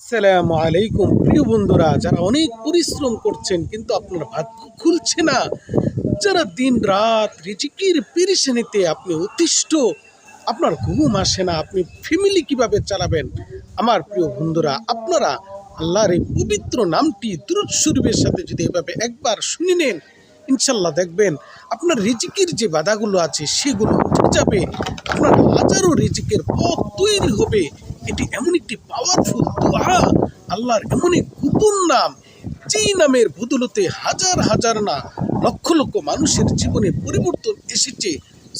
আসসালামু আলাইকুম প্রিয় বন্ধুরা, যারা অনেক পরিশ্রম করছেন কিন্তু আপনার ভাগ্য খুলছে না, যারা দিন রাত রিজিকের পেরেশানিতে আপনি অতিষ্ঠ, আপনার ঘুম আসে না, আপনি ফ্যামিলি কিভাবে চালাবেন। আমার প্রিয় বন্ধুরা, আপনারা আল্লাহর এই পবিত্র নামটি দুরূদ শরীফের সাথে যদি এভাবে একবার শুনে নেন, ইনশাল্লাহ দেখবেন আপনার রিজিকের যে বাধাগুলো আছে সেগুলো উঠে যাবে, আপনার হাজারো রিজিকের পথ তৈরি হবে। এটি এমন একটি পাওয়ারফুল দোয়া, আল্লাহর এমন এক গোপন নাম, যেই নামের বদলতে হাজার হাজার না লক্ষ লক্ষ মানুষের জীবনে পরিবর্তন এসেছে।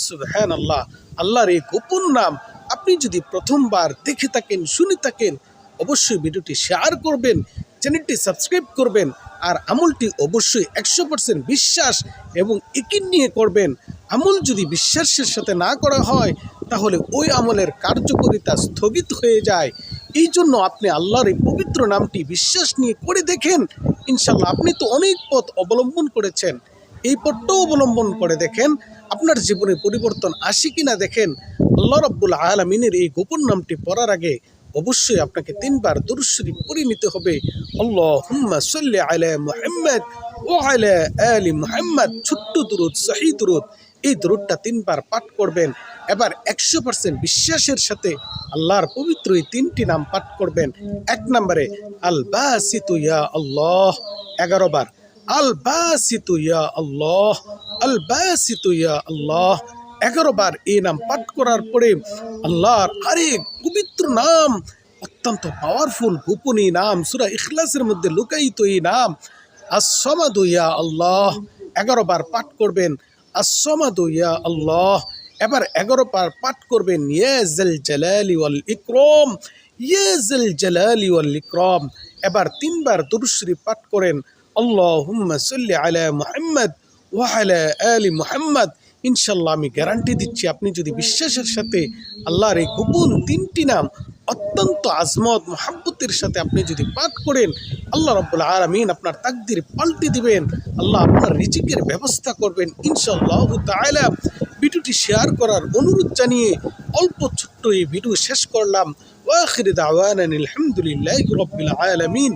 সুবহানাল্লাহ, আল্লাহর এই গোপন নাম আপনি যদি প্রথমবার দেখে থাকেন, শুনে থাকেন, অবশ্যই ভিডিওটি শেয়ার করবেন, চ্যানেলটি সাবস্ক্রাইব করবেন, আর আমলটি অবশ্যই 100% বিশ্বাস এবং একিন নিয়ে করবেন। আমল যদি বিশ্বাসের সাথে না করা হয় তাহলে ওই আমলের কার্যকারিতা স্থগিত হয়ে যায়। এই জন্য আপনি আল্লাহর এই পবিত্র নামটি বিশ্বাস নিয়ে করে দেখেন, ইনশাল্লাহ আপনি তো অনেক পথ অবলম্বন করেছেন, এই পথটাও অবলম্বন করে দেখেন, আপনার জীবনে পরিবর্তন আসে কিনা দেখেন। আল্লাহ রাব্বুল আলামিনের এই গোপন নামটি পড়ার আগে অবশ্যই আপনাকে 3 বার দুরূদ শরীফ পড়ে নিতে হবে। আল্লাহুম্মা সাল্লি আলা মুহাম্মাদ ওয়া আলা আলি মুহাম্মাদ, ছোট্ট দুরূদ, সহিহ দুরূদ। এই দুরূদটা 3 বার পাঠ করবেন। এবার 100% বিশ্বাসের সাথে আল্লাহর পবিত্র এই 3টি নাম পাঠ করবেন। 1 নম্বরে আল বাসিতু ইয়া আল্লাহ 11 বার, আল বাসিতু ইয়া আল্লাহ, আল বাসিতু ইয়া আল্লাহ 11 বার। এই নাম পাঠ করার পরে আল্লাহর আরেক পবিত্র নাম, অত্যন্ত পাওয়ারফুল গোপনীয় নাম, সূরা ইখলাসের মধ্যে লুকায়িত এই নাম আস-সামাদু ইয়া আল্লাহ 11 বার পাঠ করবেন। আস-সামাদু ইয়া আল্লাহ। এবার 11 বার পাঠ করবেন ইয়া যাল জালালি ওয়াল ইকরাম, ইয়া যাল জালালি ওয়াল ইকরাম। এবার 3 বার দুরূদ শরীফ পাঠ করেন, আল্লাহুম্মা সাল্লি আলা মুহাম্মাদ ওয়া আলা আলি মুহাম্মাদ। ইনশাল্লাহ আমি গ্যারান্টি দিচ্ছি, আপনি যদি বিশ্বাসের সাথে আল্লাহর এই গোপন 3টি নাম অত্যন্ত আজমত মোহাব্বতের সাথে আপনি যদি পাঠ করেন, আল্লাহ রাব্বুল আলামিন আপনার তাকদীর পাল্টে দিবেন, আল্লাহ আপনার রিজিকের ব্যবস্থা করবেন ইনশাআল্লাহ তাআলা। ভিডিওটি শেয়ার করার অনুরোধ জানিয়ে অল্প ছোট্ট এই ভিডিও শেষ করলাম। ওয়া আখির দাওয়ানা আলহামদুলিল্লাহি রাব্বিল আলামিন।